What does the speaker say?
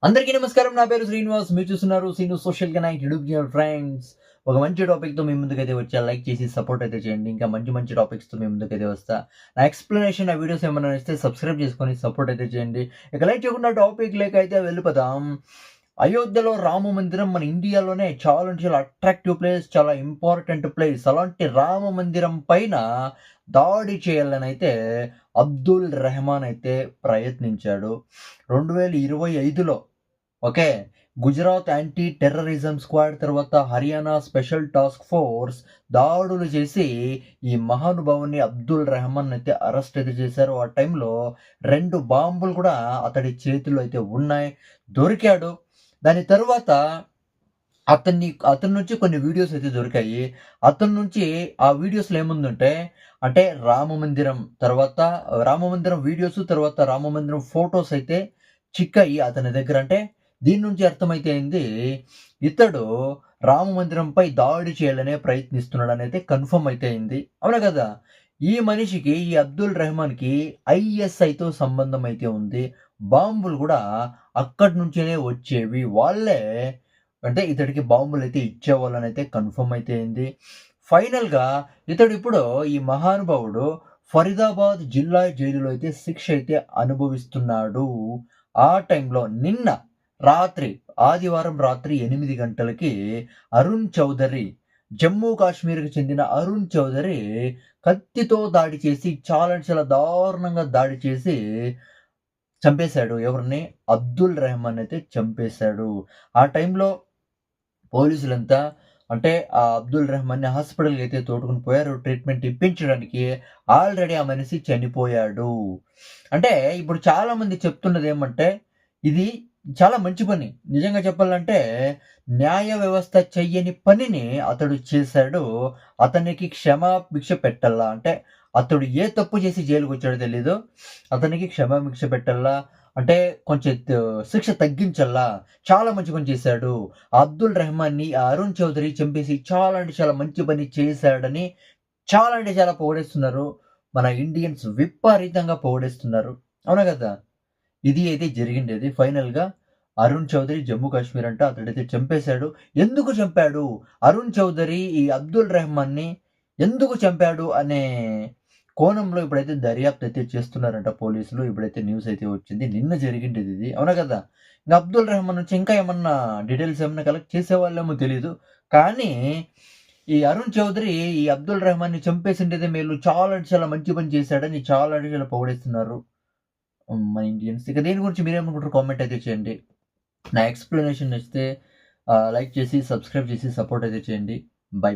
అందరికీ నమస్కారం. నా పేరు శ్రీనివాస్. మీరు చూస్తున్నారు Seenu social connect YouTube channel friends. ఒక మంచి టాపిక్‌తో మీ ముందుకైతే వచ్చా. లైక్ చేసి సపోర్ట్ అయితే చేయండి. ఇంకా మంచి మంచి టాపిక్స్‌తో మీ ముందుకైతే వస్తా. నా ఎక్స్‌ప్లనేషన్, నా వీడియోస్ ఏమన్నా నచ్చితే సబ్స్క్రైబ్ చేసుకొని సపోర్ట్ అయితే చేయండి. ఇక లైక్ చేయకుండా టాపిక్‌లోకైతే వెళ్ళిపోదాం. అయోధ్యలో రామ మందిరం మన ఇండియాలోనే చాలా అంటే చాలా అట్రాక్టివ్ ప్లేస్. చాలా ఇంపార్టెంట్ ప్లేస్. అలాంటి రామ మందిరం పైన దాడి చేయాలనైతే అబ్దుల్ రెహమాన్ అయితే ప్రయత్నించాడు. 2025లో okay. Gujarat anti terrorism squad తర్వాత హర్యానా స్పెషల్ టాస్క్ ఫోర్స్ దాడులు చేసి ఈ మహానుభావుని అబ్దుల్ రెహమాన్ అయితే అరెస్ట్ అయితే చేశారు. ఆ టైంలో 2 బాంబులు కూడా అతడి చేతుల్లో అయితే ఉన్నాయి. దొరికాడు. దాని తరువాత అతని నుంచి కొన్ని వీడియోస్ అయితే దొరికాయి. అతని నుంచి ఆ వీడియోస్‌లో ఏముందంటే, అంటే రామమందిరం వీడియోస్, తర్వాత రామమందిరం ఫోటోస్ అయితే చిక్కాయి అతని దగ్గర. అంటే దీని నుంచి అర్థమైతే ఇతడు రామమందిరంపై దాడి చేయాలనే ప్రయత్నిస్తున్నాడనైతే కన్ఫర్మ్ అయితే అయింది. అవునా కదా! ఈ మనిషికి, ఈ అబ్దుల్ రెహమాన్‌కి ఐఎస్ఐతో సంబంధం అయితే ఉంది. బాంబులు గూడా అక్కడి నుంచేనే వచ్చేవి. వాళ్ళే అంటే ఇతడికి బాంబులైతే ఇచ్చేవాళ్ళనైతే కన్ఫర్మ్ అయితే అయింది. ఫైనల్‌గా ఇతడిప్పుడు ఈ మహానుభావుడు ఫరీదాబాద్ జిల్లా జైలులో అయితే శిక్ష అయితే అనుభవిస్తున్నాడు. ఆ టైంలో నిన్న రాత్రి ఆదివారం రాత్రి 8 గంటలకి అరుణ్ చౌదరి, జమ్మూ కాశ్మీర్‌కి చెందిన అరుణ్ చౌదరి కత్తితో దాడి చేసి చాలా అంటే చాలా దారుణంగా దాడి చేసి చంపేశాడు. ఎవరిని? అబ్దుల్ రెహమాన్ అయితే చంపేశాడు. ఆ టైంలో పోలీసులంతా అంటే ఆ అబ్దుల్ రెహమాన్‌ని హాస్పిటల్‌కి అయితే తోడుకొని పోయారు. ట్రీట్‌మెంట్ ఇప్పించడానికి. ఆల్రెడీ ఆ మనిషి చనిపోయాడు. అంటే ఇప్పుడు చాలామంది చెప్తున్నదేమంటే, ఇది చాలా మంచి పని. నిజంగా చెప్పాలంటే న్యాయ వ్యవస్థ చెయ్యని పనిని అతడు చేశాడు. అతనికి క్షమాభిక్ష పెట్టాలా. అంటే అతడు ఏ తప్పు చేసి జైలుకొచ్చాడో తెలీదు. అతనికి క్షమాభిక్ష పెట్టాలా. అంటే కొంచెం శిక్ష తగ్గించల్లా. చాలా మంచి పని చేశాడు. అబ్దుల్ రెహమాన్‌ని అరుణ్ చౌదరి చంపేసి చాలా అంటే చాలా మంచి పని చేశాడని చాలా అంటే చాలా పొగిడేస్తున్నారు. మన ఇండియన్స్ విపరీతంగా పొగిడేస్తున్నారు. అవునా కదా! ఇది అయితే జరిగిండేది. ఫైనల్‌గా అరుణ్ చౌదరి జమ్మూ కాశ్మీర్ అంట అతడైతే చంపేశాడు. ఎందుకు చంపాడు? అరుణ్ చౌదరి ఈ అబ్దుల్ రెహమాన్‌ని ఎందుకు చంపాడు అనే కోణంలో ఇప్పుడైతే దర్యాప్తు అయితే చేస్తున్నారంట పోలీసులు. ఇప్పుడైతే న్యూస్ అయితే వచ్చింది. నిన్న జరిగిండేది ఇది. అవునా కదా! ఇంక అబ్దుల్ రెహమాన్ నుంచి ఇంకా ఏమన్నా డీటెయిల్స్ ఏమన్నా కలెక్ట్ చేసేవాళ్ళేమో తెలీదు. కానీ ఈ అరుణ్ చౌదరి ఈ అబ్దుల్ రెహమాన్‌ని చంపేసిండేదే మేలు. చాలా అంటే చాలా మంచి పని చేశాడని చాలా అంటే చాలా పొగిడేస్తున్నారు. మన ఇండియన్స్. ఇక దీని గురించి మీరేమనుకుంటారో కామెంట్ అయితే చేయండి. నా ఎక్స్‌ప్లనేషన్ నచ్చితే లైక్ చేసి, సబ్స్క్రైబ్ చేసి సపోర్ట్ అయితే చేయండి. బై.